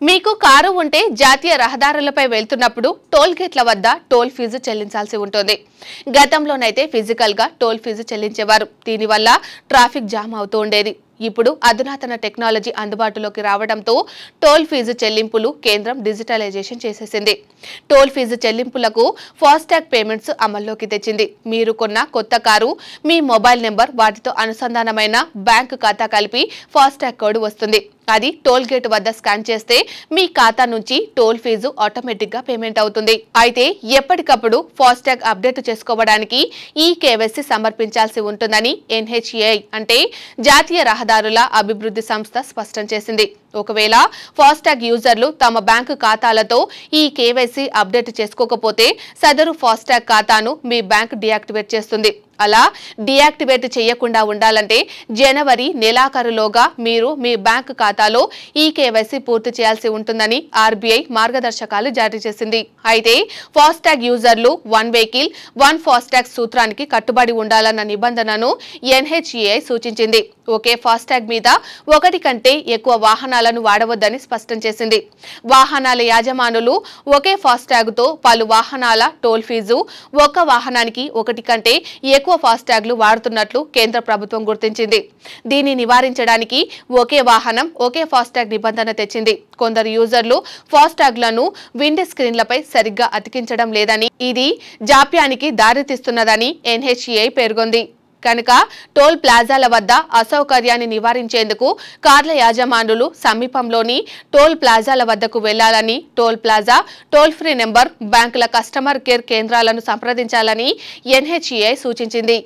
మీకు కారు ఉంటే జాతీయ రహదారులపై వెళ్తున్నప్పుడు టోల్ గేట్ల వద్ద టోల్ ఫీజు చెల్లించాల్సి ఉంటుంది. గతంలోనైతే ఫిజికల్ గా టోల్ ఫీజు చెల్లించేవారు. దీనివల్ల ట్రాఫిక్ జామ్ అవుతూ ఉండేది. ఇప్పుడు అధునాతన టెక్నాలజీ అందుబాటులోకి రావడంతో టోల్ ఫీజు చెల్లింపులు కేంద్రం డిజిటలైజేషన్ చేసేసింది. టోల్ ఫీజు చెల్లింపులకు ఫాస్టాగ్ పేమెంట్స్ అమల్లోకి తెచ్చింది. మీరు కొన్న కొత్త కారు, మీ మొబైల్ నెంబర్, వాటితో అనుసంధానమైన బ్యాంకు ఖాతా కలిపి ఫాస్టాగ్ కోడ్ వస్తుంది. అది టోల్ గేట్ వద్ద స్కాన్ చేస్తే మీ ఖాతా నుంచి టోల్ ఫీజు ఆటోమేటిక్ గా పేమెంట్ అవుతుంది. అయితే ఎప్పటికప్పుడు ఫాస్టాగ్ అప్డేట్ చేసుకోవడానికి ఈ కేవైసీ సమర్పించాల్సి ఉంటుందని NHAI అంటే జాతీయ రహదారుల అభివృద్ధి సంస్థ స్పష్టం చేసింది. ఒకవేళ ఫాస్టాగ్ యూజర్లు తమ బ్యాంకు ఖాతాలతో ఈ కేవైసీ అప్డేట్ చేసుకోకపోతే సదరు ఫాస్టాగ్ ఖాతాను మీ బ్యాంక్ డియాక్టివేట్ చేస్తుంది. అలా డియాక్టివేట్ చేయకుండా ఉండాలంటే జనవరి నెలాఖరులోగా మీరు మీ బ్యాంకు ఖాతాలో ఈ కేవైసీ పూర్తి చేయాల్సి ఉంటుందని RBI మార్గదర్శకాలు జారీ చేసింది. అయితే ఫాస్టాగ్ యూజర్లు వన్ వెహికల్ వన్ ఫాస్టాగ్ సూత్రానికి కట్టుబడి ఉండాలన్న నిబంధనను NHAI సూచించింది. ఒకే ఫాస్టాగ్ మీద ఒకటి కంటే ఎక్కువ వాహనాలను వాడవద్దని స్పష్టం చేసింది. వాహనాల యాజమానులు ఒకే ఫాస్టాగ్తో పలు వాహనాల టోల్ ఫీజు, ఒక్క వాహనానికి ఒకటి కంటే ఎక్కువ ఫాస్టాగ్లు వాడుతున్నట్లు కేంద్ర ప్రభుత్వం గుర్తించింది. దీన్ని నివారించడానికి ఒకే వాహనం ఒకే ఫాస్టాగ్ నిబంధన తెచ్చింది. కొందరు యూజర్లు ఫాస్టాగ్లను విండ్ స్క్రీన్లపై సరిగ్గా అతికించడం లేదని, ఇది జాప్యానికి దారితీస్తున్నదని NHAI పేర్కొంది. కనుక టోల్ ప్లాజాల వద్ద అసౌకర్యాన్ని నివారించేందుకు కార్ల యాజమానులు సమీపంలోని టోల్ ప్లాజాల వద్దకు వెళ్లాలని, toll plaza toll free number, బ్యాంకుల కస్టమర్ కేర్ కేంద్రాలను సంప్రదించాలని NHAI సూచించింది.